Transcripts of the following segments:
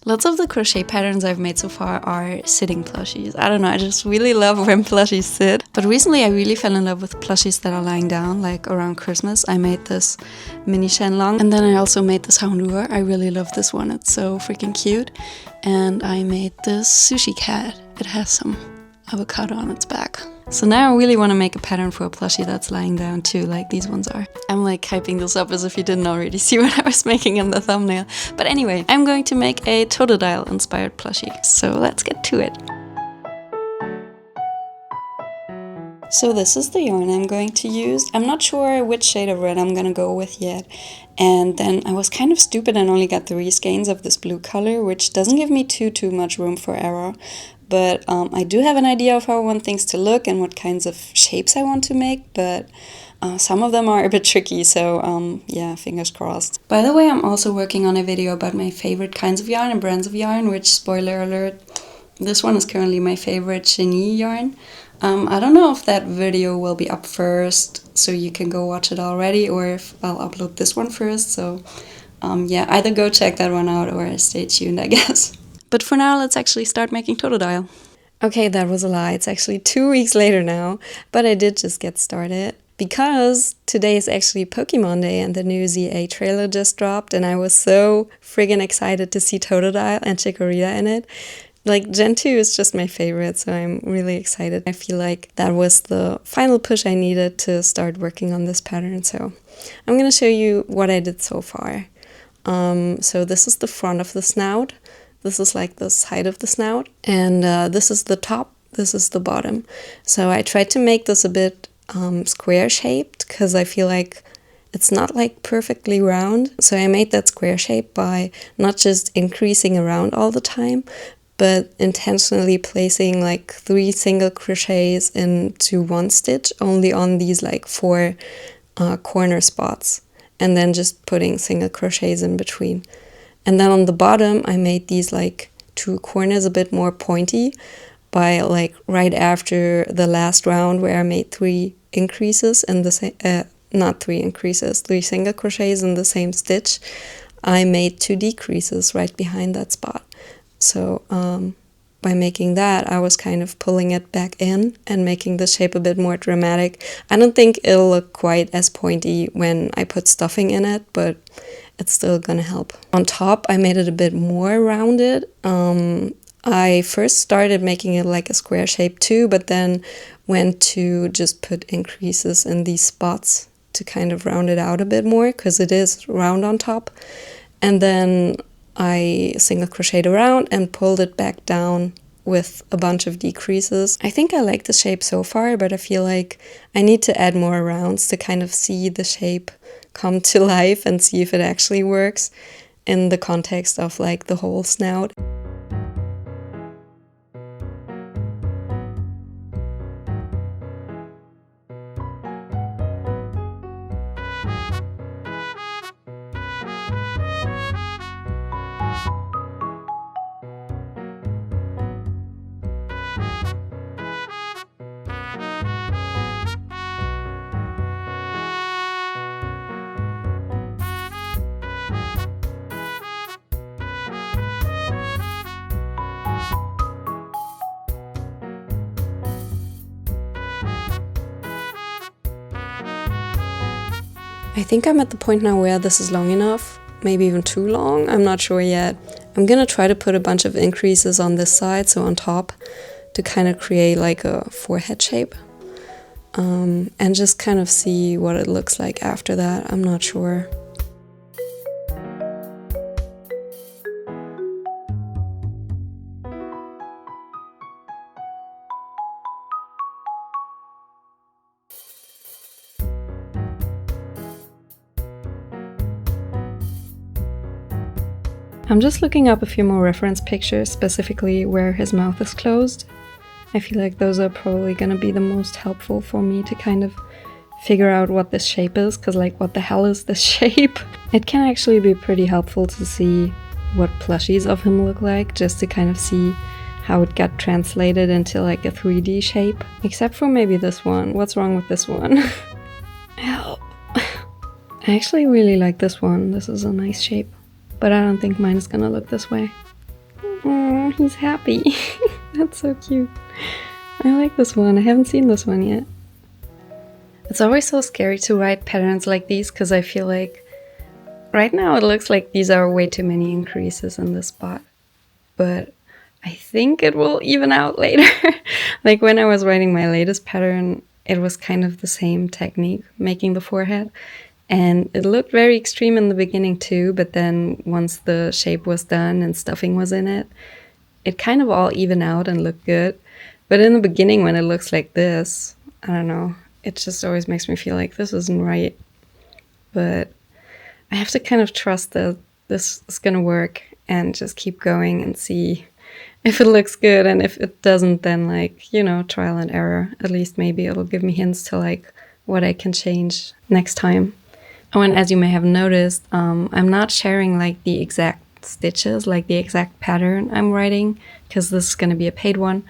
Lots of the crochet patterns I've made so far are sitting plushies. I don't know, I just really love when plushies sit. But recently I really fell in love with plushies that are lying down, like around Christmas. I made this mini Shenlong, and then I also made this Houndour. I really love this one, it's so freaking cute. And I made this sushi cat. It has some avocado on its back. So now I really want to make a pattern for a plushie that's lying down too, like these ones are. I'm like hyping this up as if you didn't already see what I was making in the thumbnail. But anyway, I'm going to make a Totodile inspired plushie. So let's get to it. So this is the yarn I'm going to use. I'm not sure which shade of red I'm gonna go with yet. And then I was kind of stupid and only got 3 skeins of this blue color, which doesn't give me too much room for error. But I do have an idea of how I want things to look and what kinds of shapes I want to make, but some of them are a bit tricky, so yeah, fingers crossed. By the way, I'm also working on a video about my favorite kinds of yarn and brands of yarn, which, spoiler alert, this one is currently my favorite chenille yarn. I don't know if that video will be up first, so you can go watch it already, or if I'll upload this one first, so yeah, either go check that one out or stay tuned, I guess. But for now, let's actually start making Totodile. Okay, that was a lie. It's actually 2 weeks later now, but I did just get started because today is actually Pokemon Day and the new ZA trailer just dropped, and I was so friggin' excited to see Totodile and Chikorita in it. Like, Gen 2 is just my favorite, so I'm really excited. I feel like that was the final push I needed to start working on this pattern, so I'm gonna show you what I did so far. So this is the front of the snout. This is like the side of the snout, and this is the top, this is the bottom. So I tried to make this a bit square shaped because I feel like it's not like perfectly round. So I made that square shape by not just increasing around all the time, but intentionally placing like 3 single crochets into 1 stitch only on these like 4 corner spots, and then just putting single crochets in between. And then on the bottom, I made these like 2 corners a bit more pointy by like right after the last round where I made 3 increases in the same, not 3 increases, 3 single crochets in the same stitch. I made 2 decreases right behind that spot. So by making that, I was kind of pulling it back in and making the shape a bit more dramatic. I don't think it'll look quite as pointy when I put stuffing in it, but it's still gonna help. On top, I made it a bit more rounded. I first started making it like a square shape too, but then went to just put increases in these spots to kind of round it out a bit more, because it is round on top. And then I single crocheted around and pulled it back down with a bunch of decreases. I think I like the shape so far, but I feel like I need to add more rounds to kind of see the shape come to life and see if it actually works in the context of like the whole snout. I think I'm at the point now where this is long enough, maybe even too long, I'm not sure yet. I'm gonna try to put a bunch of increases on this side, so on top, to kind of create like a forehead shape. And just kind of see what it looks like after that, I'm not sure. I'm just looking up a few more reference pictures, specifically where his mouth is closed. I feel like those are probably gonna be the most helpful for me to kind of figure out what this shape is, because like, what the hell is this shape? It can actually be pretty helpful to see what plushies of him look like, just to kind of see how it got translated into like a 3D shape. Except for maybe this one. What's wrong with this one? Help. I actually really like this one. This is a nice shape. But I don't think mine is gonna look this way. Oh, he's happy. That's so cute. I like this one. I haven't seen this one yet. It's always so scary to write patterns like these because I feel like right now it looks like these are way too many increases in this spot. But I think it will even out later. Like when I was writing my latest pattern, it was kind of the same technique, making the forehead. And it looked very extreme in the beginning too, but then once the shape was done and stuffing was in it, it kind of all evened out and looked good. But in the beginning when it looks like this, I don't know, it just always makes me feel like this isn't right. But I have to kind of trust that this is gonna work and just keep going and see if it looks good. And if it doesn't, then like, you know, trial and error. At least maybe it'll give me hints to like what I can change next time. Oh, and as you may have noticed, I'm not sharing like the exact stitches, like the exact pattern I'm writing, because this is going to be a paid one.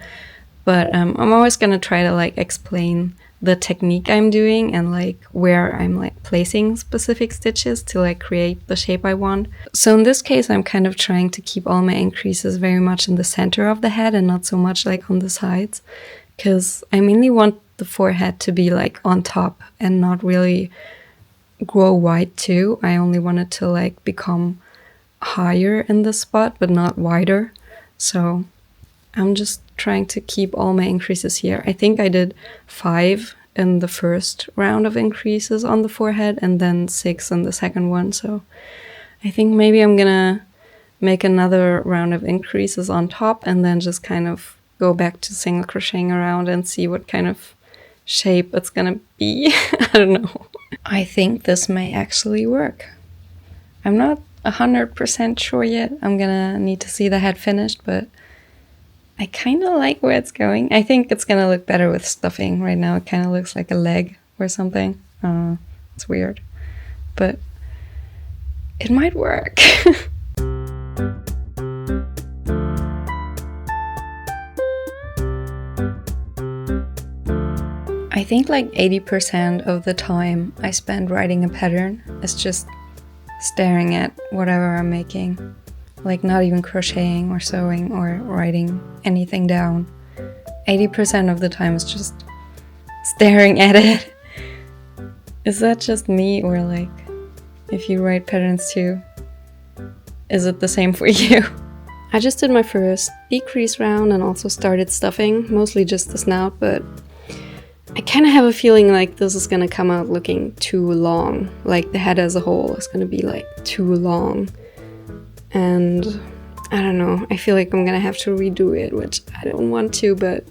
But I'm always going to try to like explain the technique I'm doing and like where I'm like placing specific stitches to like create the shape I want. So in this case, I'm kind of trying to keep all my increases very much in the center of the head and not so much like on the sides, because I mainly want the forehead to be like on top and not really grow wide too. I only want it to like become higher in this spot but not wider. So I'm just trying to keep all my increases here. I think I did 5 in the first round of increases on the forehead and then 6 in the second one. So I think maybe I'm gonna make another round of increases on top and then just kind of go back to single crocheting around and see what kind of shape it's gonna be. I don't know. I think this may actually work. I'm not 100% sure yet. I'm gonna need to see the head finished, but I kind of like where it's going. I think it's gonna look better with stuffing. Right now it kind of looks like a leg or something. I don't know. It's weird. But it might work. I think like 80% of the time I spend writing a pattern is just staring at whatever I'm making. Like not even crocheting or sewing or writing anything down. 80% of the time is just staring at it. Is that just me, or like if you write patterns too, is it the same for you? I just did my first decrease round and also started stuffing, mostly just the snout, but I kind of have a feeling like this is gonna come out looking too long. Like the head as a whole is gonna be like too long. And I don't know, I feel like I'm gonna have to redo it, which I don't want to, but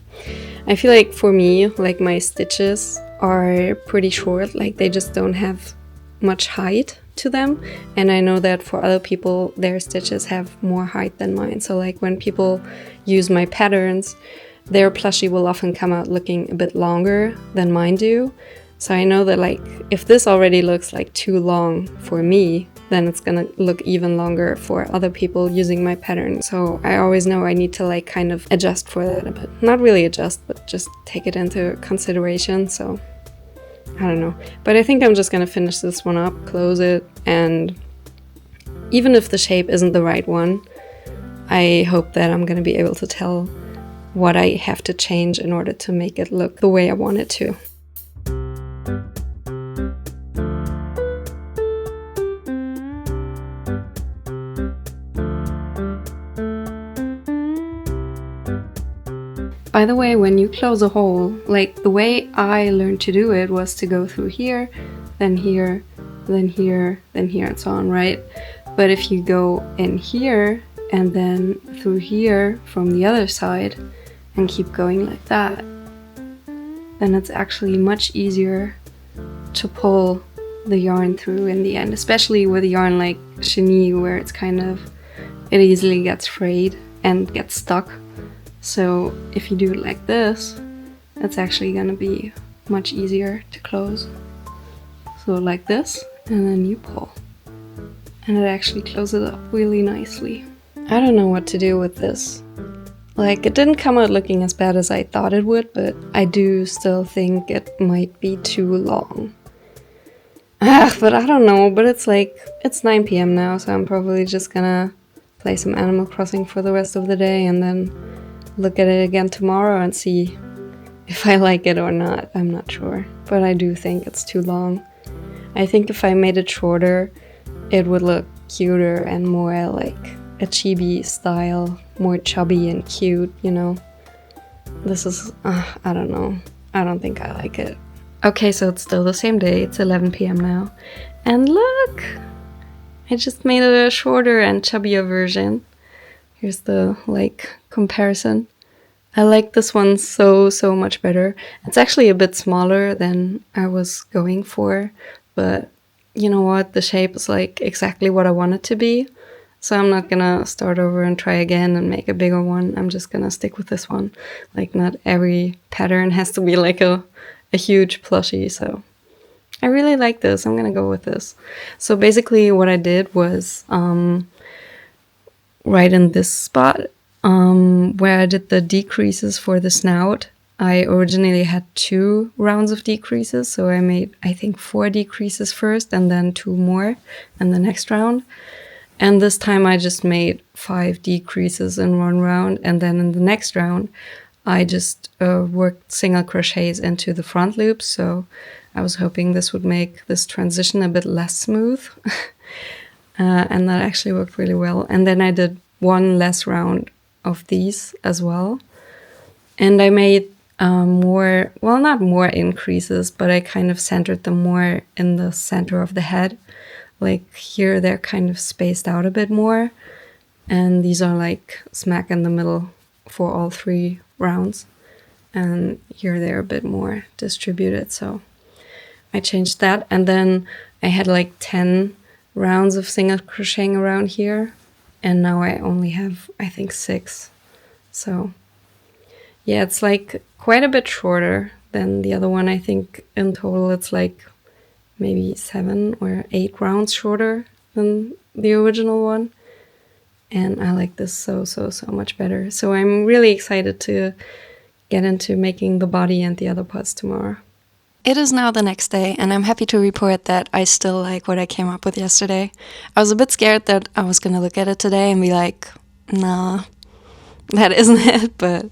I feel like for me, like my stitches are pretty short, like they just don't have much height to them. And I know that for other people, their stitches have more height than mine. So like when people use my patterns, their plushie will often come out looking a bit longer than mine do. So I know that like if this already looks like too long for me, then it's gonna look even longer for other people using my pattern. So I always know I need to like kind of adjust for that a bit. Not really adjust, but just take it into consideration. So I don't know. But I think I'm just gonna finish this one up, close it, and even if the shape isn't the right one, I hope that I'm gonna be able to tell what I have to change in order to make it look the way I want it to. By the way, when you close a hole, like the way I learned to do it was to go through here, then here, then here, then here, and so on, right? But if you go in here and then through here from the other side and keep going like that, then it's actually much easier to pull the yarn through in the end, especially with a yarn like chenille where it's kind of, it easily gets frayed and gets stuck. So if you do it like this, it's actually gonna be much easier to close. So like this, and then you pull. And it actually closes up really nicely. I don't know what to do with this. Like, it didn't come out looking as bad as I thought it would, but I do still think it might be too long. But I don't know, but it's like, it's 9 p.m. now, so I'm probably just gonna play some Animal Crossing for the rest of the day and then look at it again tomorrow and see if I like it or not. I'm not sure, but I do think it's too long. I think if I made it shorter, it would look cuter and more like a chibi style, more chubby and cute, you know. This is, I don't know. I don't think I like it. Okay, so it's still the same day. It's 11 p.m. now. And look! I just made a shorter and chubbier version. Here's the, like, comparison. I like this one so much better. It's actually a bit smaller than I was going for, but you know what? The shape is like exactly what I want it to be. So I'm not gonna start over and try again and make a bigger one. I'm just gonna stick with this one. Like, not every pattern has to be like a huge plushie, so I really like this. I'm gonna go with this. So basically what I did was right in this spot where I did the decreases for the snout. I originally had 2 rounds of decreases, so I made, I think, 4 decreases first and then 2 more in the next round. And this time I just made 5 decreases in one round, and then in the next round I just worked single crochets into the front loops, so I was hoping this would make this transition a bit less smooth. And that actually worked really well. And then I did 1 less round of these as well. And I made more, well, not more increases, but I kind of centered them more in the center of the head. Like here they're kind of spaced out a bit more, and these are like smack in the middle for all 3 rounds, and here they're a bit more distributed, so I changed that. And then I had like 10 rounds of single crocheting around here, and now I only have, I think, 6. So yeah, it's like quite a bit shorter than the other one. I think in total it's like maybe 7 or 8 rounds shorter than the original one. And I like this so much better. So I'm really excited to get into making the body and the other parts tomorrow. It is now the next day, and I'm happy to report that I still like what I came up with yesterday. I was a bit scared that I was gonna look at it today and be like, nah, that isn't it, but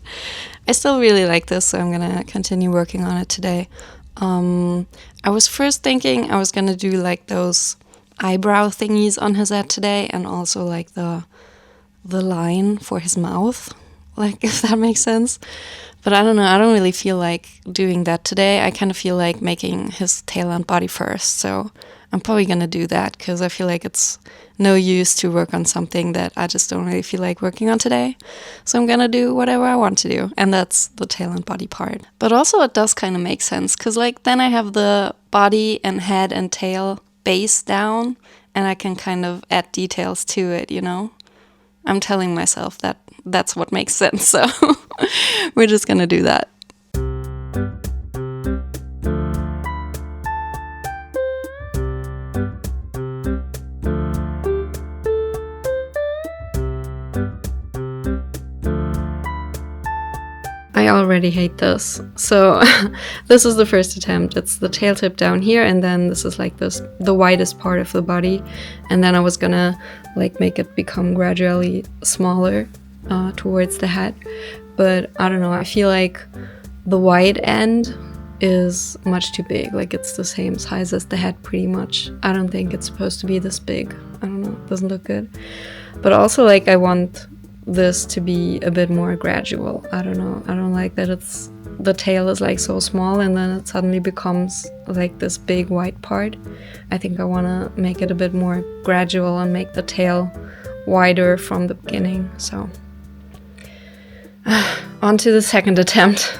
I still really like this, so I'm gonna continue working on it today. I was first thinking I was gonna do like those eyebrow thingies on his head today, and also like the line for his mouth, like, if that makes sense. But I don't know, I don't really feel like doing that today. I kind of feel like making his tail and body first, so I'm probably gonna do that because I feel like it's no use to work on something that I just don't really feel like working on today. So I'm gonna do whatever I want to do, and that's the tail and body part. But also it does kind of make sense because like then I have the body and head and tail base down, and I can kind of add details to it, you know? I'm telling myself that that's what makes sense, so we're just gonna do that. I already hate this. So this is the first attempt. It's the tail tip down here, and then this is like this, the widest part of the body. And then I was gonna like make it become gradually smaller towards the head. But I don't know, I feel like the wide end is much too big. Like it's the same size as the head pretty much. I don't think it's supposed to be this big. I don't know, it doesn't look good. But also like I want this to be a bit more gradual. I don't know, I don't like that it's, the tail is like so small and then it suddenly becomes like this big white part. I think I want to make it a bit more gradual and make the tail wider from the beginning. So on to the second attempt.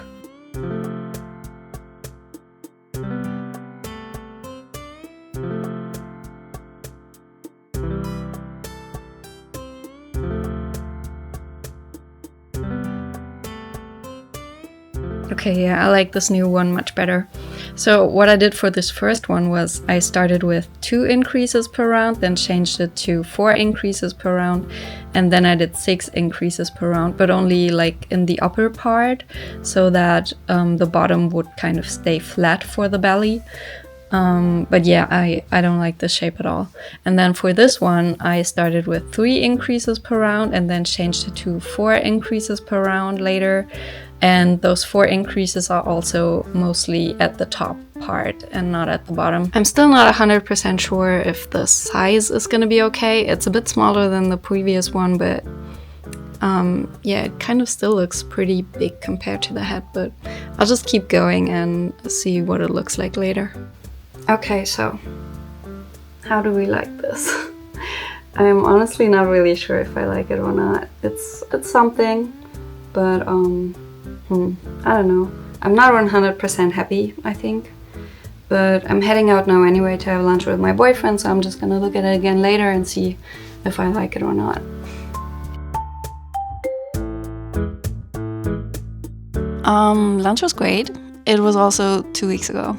Okay, yeah, I like this new one much better. So what I did for this first one was I started with 2 increases per round, then changed it to 4 increases per round, and then I did 6 increases per round, but only like in the upper part, so that the bottom would kind of stay flat for the belly. But yeah, I don't like this shape at all. And then for this one, I started with 3 increases per round and then changed it to 4 increases per round later. And those 4 increases are also mostly at the top part and not at the bottom. I'm still not 100% sure if the size is gonna be okay. It's a bit smaller than the previous one, but yeah, it kind of still looks pretty big compared to the head, but I'll just keep going and see what it looks like later. Okay, so how do we like this? I'm honestly not really sure if I like it or not. It's something, but I don't know. I'm not 100% happy, I think. But I'm heading out now anyway to have lunch with my boyfriend, so I'm just gonna look at it again later and see if I like it or not. Lunch was great. It was also 2 weeks ago.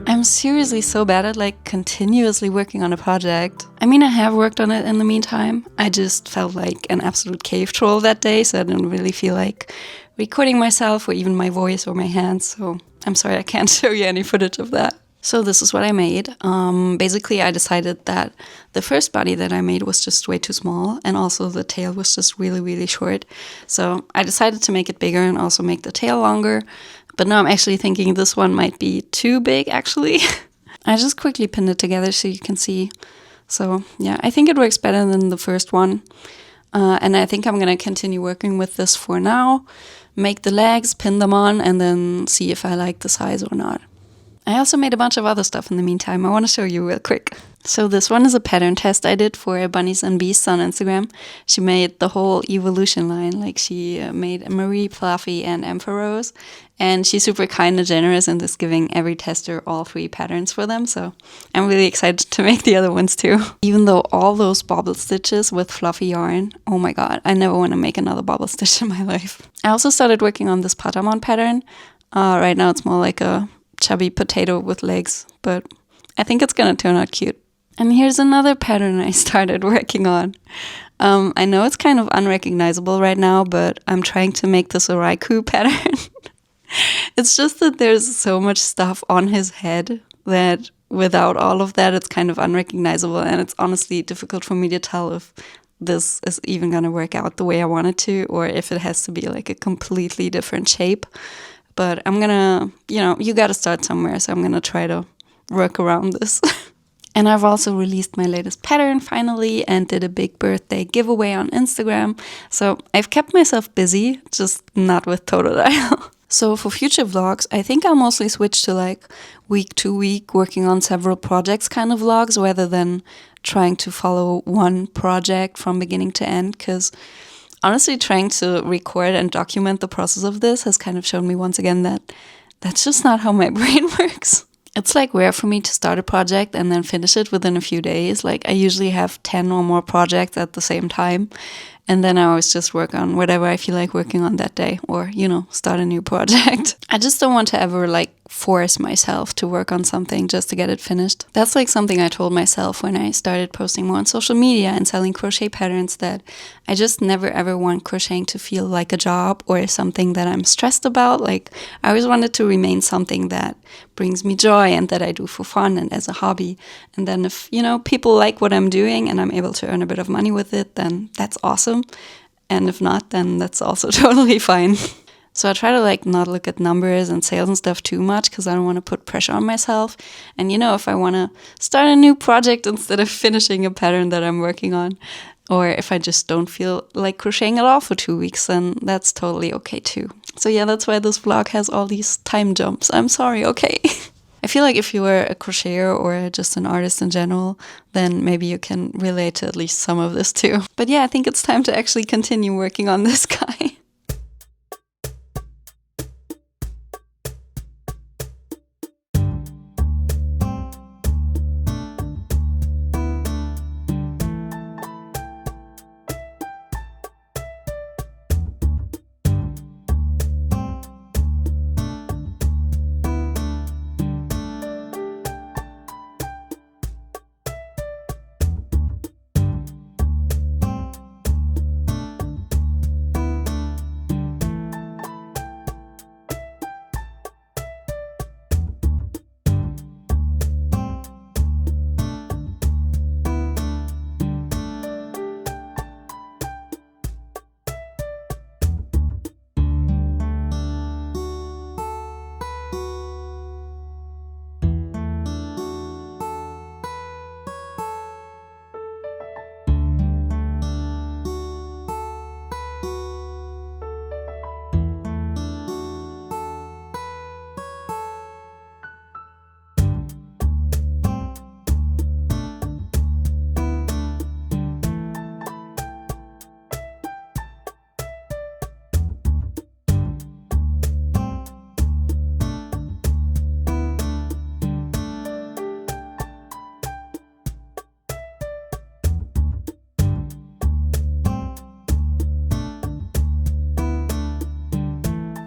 I'm seriously so bad at like continuously working on a project. I mean, I have worked on it in the meantime. I just felt like an absolute cave troll that day, so I didn't really feel like recording myself or even my voice or my hands. So I'm sorry I can't show you any footage of that. So this is what I made. Basically, I decided that the first body that I made was just way too small, and also the tail was just really, really short. So I decided to make it bigger and also make the tail longer. But now I'm actually thinking this one might be too big, actually. I just quickly pinned it together so you can see. So yeah, I think it works better than the first one. And I think I'm gonna continue working with this for now. Make the legs, pin them on, and then see if I like the size or not. I also made a bunch of other stuff in the meantime. I want to show you real quick. So this one is a pattern test I did for Bunnies and Beasts on Instagram. She made the whole evolution line. Like she made Marie, Fluffy, and Ampharos. And she's super kind and generous and is giving every tester all 3 patterns for them. So I'm really excited to make the other ones too. Even though all those bobble stitches with fluffy yarn, oh my god, I never want to make another bobble stitch in my life. I also started working on this Patamon pattern. Right now it's more like a chubby potato with legs, but I think it's gonna turn out cute. And here's another pattern I started working on. I know it's kind of unrecognizable right now, but I'm trying to make this a Raikou pattern. It's just that there's so much stuff on his head that without all of that, it's kind of unrecognizable, and it's honestly difficult for me to tell if this is even gonna work out the way I want it to, or if it has to be like a completely different shape. But I'm gonna, you gotta start somewhere, so I'm gonna try to work around this. And I've also released my latest pattern finally and did a big birthday giveaway on Instagram. So I've kept myself busy, just not with Totodile. So for future vlogs, I think I'll mostly switch to like week to week working on several projects kind of vlogs rather than trying to follow one project from beginning to end, because honestly, trying to record and document the process of this has kind of shown me once again that that's just not how my brain works. It's like rare for me to start a project and then finish it within a few days. Like I usually have 10 or more projects at the same time. And then I always just work on whatever I feel like working on that day, or, start a new project. I just don't want to ever like force myself to work on something just to get it finished. That's like something I told myself when I started posting more on social media and selling crochet patterns, that I just never ever want crocheting to feel like a job or something that I'm stressed about. Like I always wanted to remain something that brings me joy and that I do for fun and as a hobby. And then if, people like what I'm doing and I'm able to earn a bit of money with it, then that's awesome. And if not, then that's also totally fine. So I try to like not look at numbers and sales and stuff too much because I don't want to put pressure on myself. And if I want to start a new project instead of finishing a pattern that I'm working on, or if I just don't feel like crocheting at all for 2 weeks, then that's totally okay too. So yeah, that's why this vlog has all these time jumps. I'm sorry, okay? I feel like if you were a crocheter or just an artist in general, then maybe you can relate to at least some of this too. But yeah, I think it's time to actually continue working on this guy.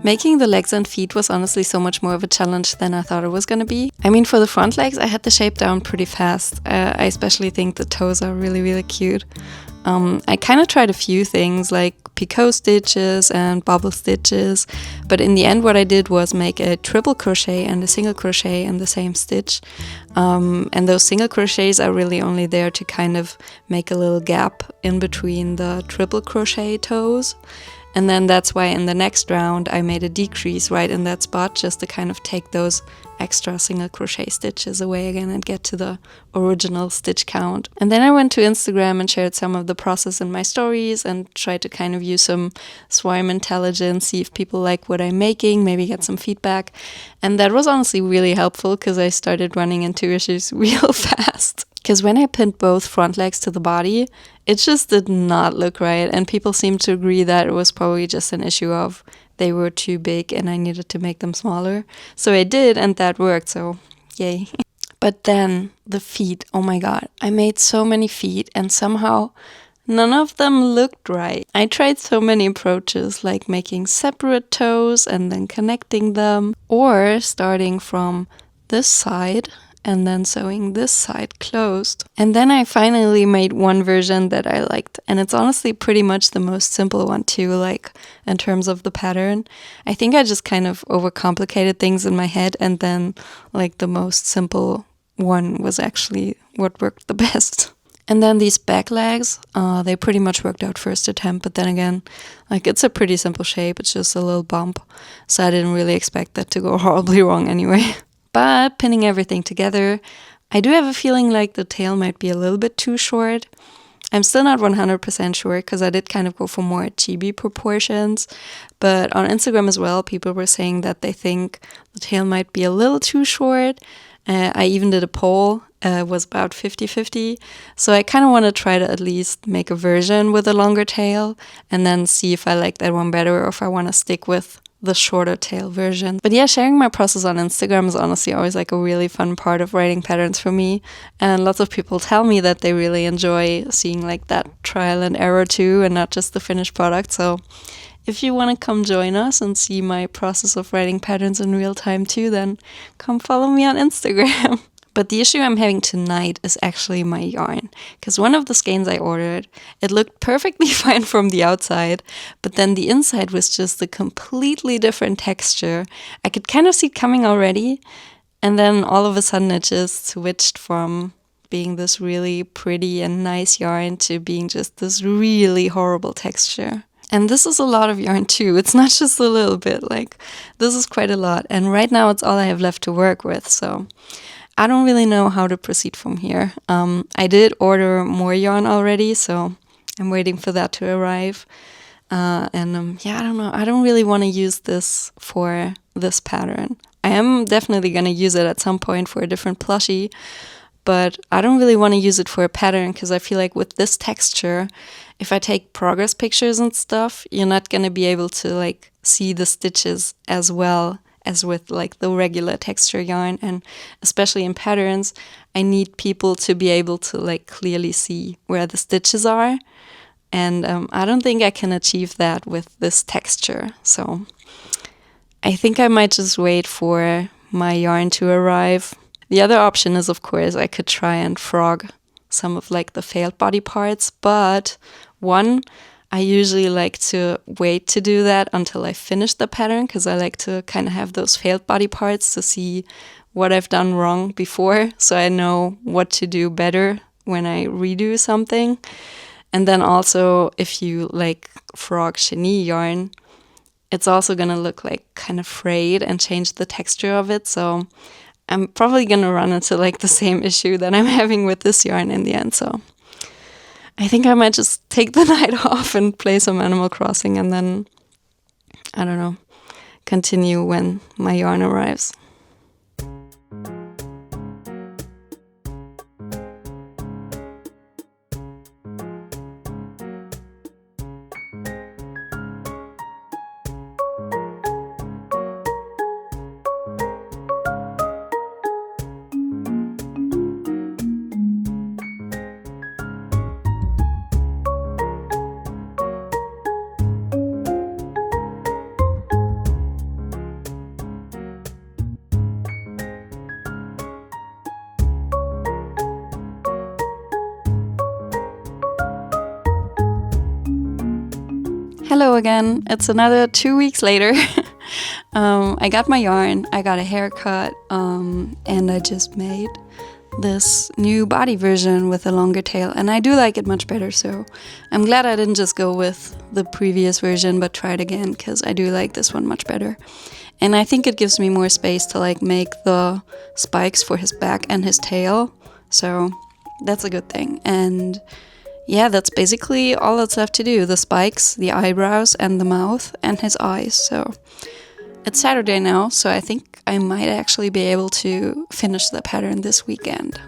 Making the legs and feet was honestly so much more of a challenge than I thought it was gonna be. I mean, for the front legs, I had the shape down pretty fast. I especially think the toes are really, really cute. I kind of tried a few things like picot stitches and bobble stitches, but in the end what I did was make a triple crochet and a single crochet in the same stitch. And those single crochets are really only there to kind of make a little gap in between the triple crochet toes. And then that's why in the next round I made a decrease right in that spot, just to kind of take those extra single crochet stitches away again and get to the original stitch count. And then I went to Instagram and shared some of the process in my stories and tried to kind of use some swarm intelligence, see if people like what I'm making, maybe get some feedback. And that was honestly really helpful because I started running into issues real fast. Because when I pinned both front legs to the body, it just did not look right, and people seemed to agree that it was probably just an issue of they were too big and I needed to make them smaller. So I did, and that worked, so yay. But then the feet, oh my god, I made so many feet and somehow none of them looked right. I tried so many approaches, like making separate toes and then connecting them, or starting from this side and then sewing this side closed. And then I finally made one version that I liked, and it's honestly pretty much the most simple one too, like in terms of the pattern. I think I just kind of overcomplicated things in my head, and then like the most simple one was actually what worked the best. And then these back legs, they pretty much worked out first attempt, but then again, like it's a pretty simple shape, it's just a little bump, so I didn't really expect that to go horribly wrong anyway. But pinning everything together, I do have a feeling like the tail might be a little bit too short. I'm still not 100% sure because I did kind of go for more chibi proportions. But on Instagram as well, people were saying that they think the tail might be a little too short. I even did a poll, was about 50-50. So I kind of want to try to at least make a version with a longer tail and then see if I like that one better or if I want to stick with the shorter tail version. But yeah, sharing my process on Instagram is honestly always like a really fun part of writing patterns for me. And lots of people tell me that they really enjoy seeing like that trial and error too, and not just the finished product. So if you want to come join us and see my process of writing patterns in real time too, then come follow me on Instagram. But the issue I'm having tonight is actually my yarn, because one of the skeins I ordered, it looked perfectly fine from the outside, but then the inside was just a completely different texture. I could kind of see it coming already, and then all of a sudden it just switched from being this really pretty and nice yarn to being just this really horrible texture. And this is a lot of yarn too. It's not just a little bit, like this is quite a lot. And right now it's all I have left to work with, so I don't really know how to proceed from here. I did order more yarn already, so I'm waiting for that to arrive. Yeah, I don't know. I don't really want to use this for this pattern. I am definitely going to use it at some point for a different plushie, but I don't really want to use it for a pattern because I feel like with this texture, if I take progress pictures and stuff, you're not going to be able to like see the stitches as well as with like the regular texture yarn. And especially in patterns, I need people to be able to like clearly see where the stitches are. And I don't think I can achieve that with this texture. So I think I might just wait for my yarn to arrive. The other option is, of course, I could try and frog some of like the failed body parts, but one, I usually like to wait to do that until I finish the pattern because I like to kind of have those failed body parts to see what I've done wrong before, so I know what to do better when I redo something. And then also, if you like frog chenille yarn, it's also gonna look like kind of frayed and change the texture of it, so I'm probably gonna run into like the same issue that I'm having with this yarn in the end, so I think I might just take the night off and play some Animal Crossing and then, I don't know, continue when my yarn arrives. Hello again, it's another 2 weeks later. I got my yarn, I got a haircut, and I just made this new body version with a longer tail, and I do like it much better, so I'm glad I didn't just go with the previous version but try it again, because I do like this one much better. And I think it gives me more space to like make the spikes for his back and his tail, so that's a good thing. And yeah, that's basically all that's left to do. The spikes, the eyebrows, and the mouth, and his eyes. So it's Saturday now, so I think I might actually be able to finish the pattern this weekend.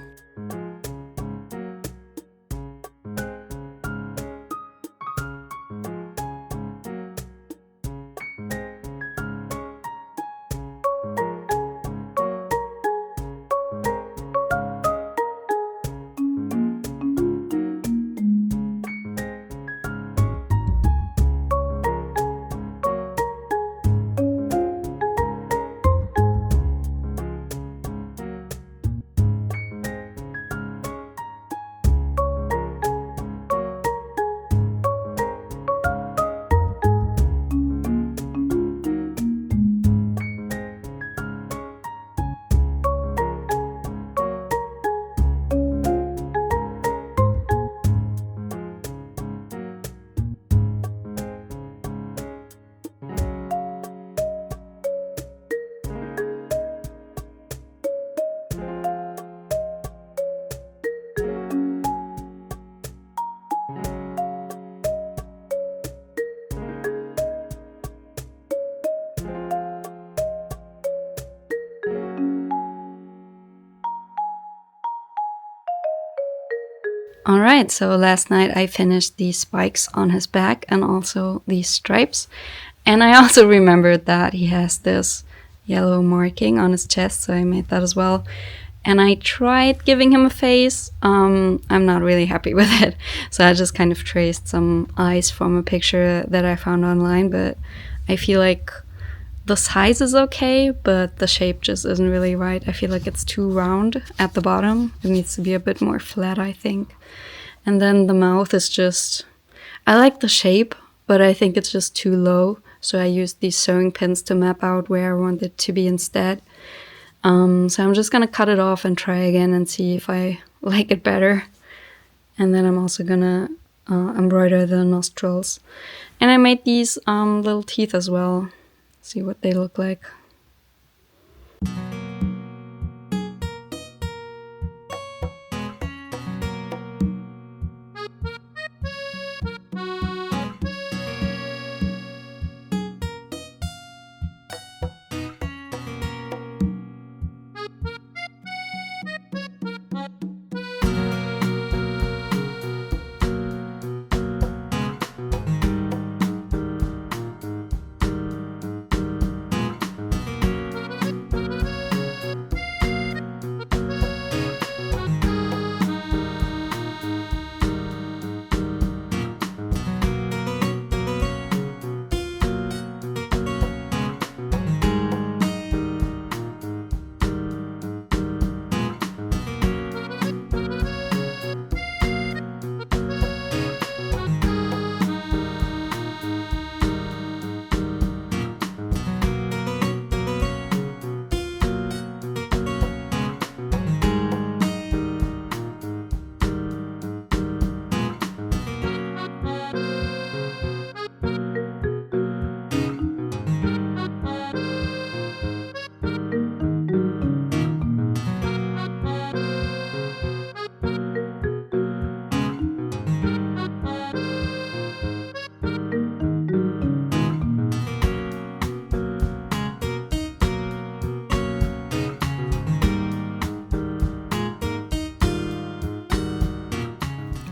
Alright, so last night I finished these spikes on his back and also these stripes. And I also remembered that he has this yellow marking on his chest, so I made that as well. And I tried giving him a face. I'm not really happy with it. So I just kind of traced some eyes from a picture that I found online, but I feel like the size is okay, but the shape just isn't really right. I feel like it's too round at the bottom. It needs to be a bit more flat, I think. And then the mouth is just... I like the shape, but I think it's just too low. So I used these sewing pins to map out where I want it to be instead. So I'm just gonna cut it off and try again and see if I like it better. And then I'm also gonna embroider the nostrils. And I made these little teeth as well. See what they look like.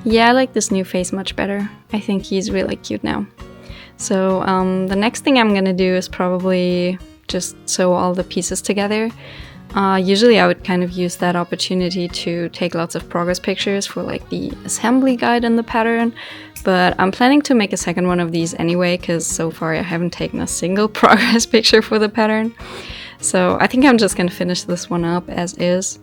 Yeah, I like this new face much better. I think he's really cute now. So the next thing I'm gonna do is probably just sew all the pieces together. Usually I would kind of use that opportunity to take lots of progress pictures for like the assembly guide and the pattern, but I'm planning to make a second one of these anyway, because so far I haven't taken a single progress picture for the pattern. So I think I'm just gonna finish this one up as is,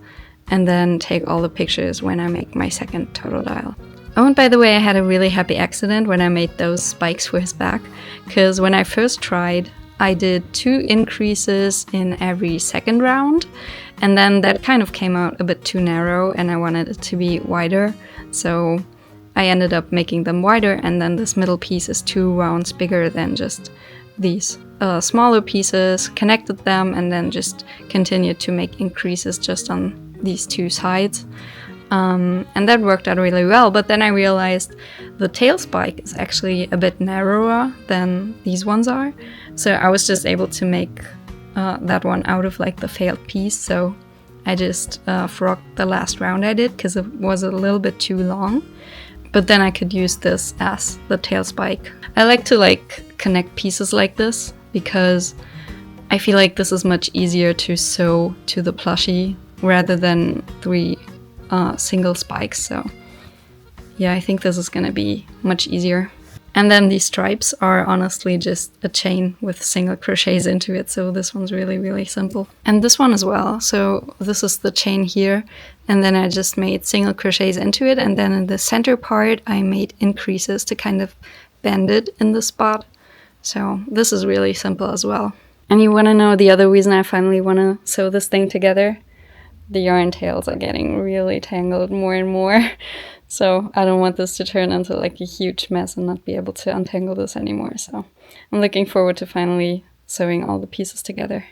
and then take all the pictures when I make my second Totodile. Oh, and by the way, I had a really happy accident when I made those spikes for his back, because when I first tried, I did 2 increases in every second round, and then that kind of came out a bit too narrow and I wanted it to be wider, so I ended up making them wider, and then this middle piece is 2 rounds bigger than just these smaller pieces, connected them, and then just continued to make increases just on these 2 sides. And that worked out really well, but then I realized the tail spike is actually a bit narrower than these ones are, so I was just able to make that one out of like the failed piece, so I just frogged the last round I did because it was a little bit too long, but then I could use this as the tail spike. I like to like connect pieces like this because I feel like this is much easier to sew to the plushie rather than 3 single spikes, so yeah, I think this is gonna be much easier. And then these stripes are honestly just a chain with single crochets into it, so this one's really simple. And this one as well, so this is the chain here, and then I just made single crochets into it, and then in the center part I made increases to kind of bend it in the spot. So this is really simple as well. And you want to know the other reason I finally want to sew this thing together? The yarn tails are getting really tangled more and more. So I don't want this to turn into like a huge mess and not be able to untangle this anymore. So I'm looking forward to finally sewing all the pieces together.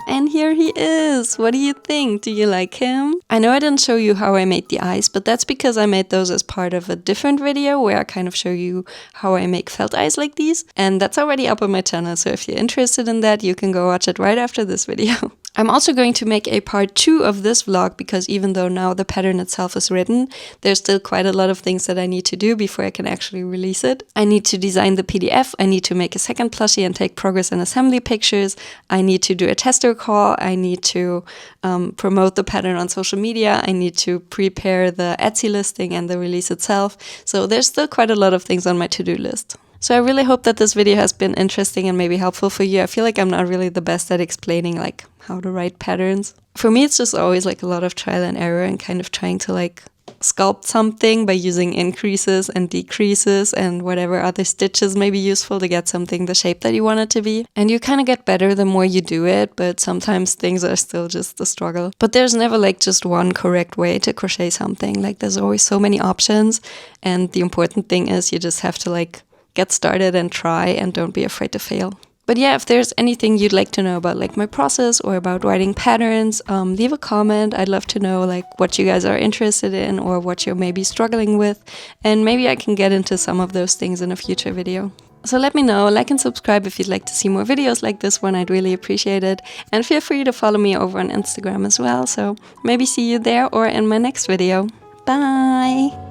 And here he is! What do you think? Do you like him? I know I didn't show you how I made the eyes, but that's because I made those as part of a different video where I kind of show you how I make felt eyes like these. And that's already up on my channel, so if you're interested in that, you can go watch it right after this video. I'm also going to make a part 2 of this vlog because even though now the pattern itself is written, there's still quite a lot of things that I need to do before I can actually release it. I need to design the PDF, I need to make a second plushie and take progress and assembly pictures, I need to do a tester call, I need to promote the pattern on social media, I need to prepare the Etsy listing and the release itself. So there's still quite a lot of things on my to-do list. So I really hope that this video has been interesting and maybe helpful for you. I feel like I'm not really the best at explaining like how to write patterns. For me, it's just always like a lot of trial and error and kind of trying to like sculpt something by using increases and decreases and whatever other stitches may be useful to get something the shape that you want it to be. And you kind of get better the more you do it, but sometimes things are still just a struggle. But there's never like just one correct way to crochet something. Like there's always so many options, and the important thing is you just have to like get started and try and don't be afraid to fail. But yeah, if there's anything you'd like to know about like my process or about writing patterns, leave a comment. I'd love to know like what you guys are interested in or what you're maybe struggling with, and maybe I can get into some of those things in a future video. So let me know, like and subscribe if you'd like to see more videos like this one, I'd really appreciate it. And feel free to follow me over on Instagram as well, so maybe see you there or in my next video. Bye!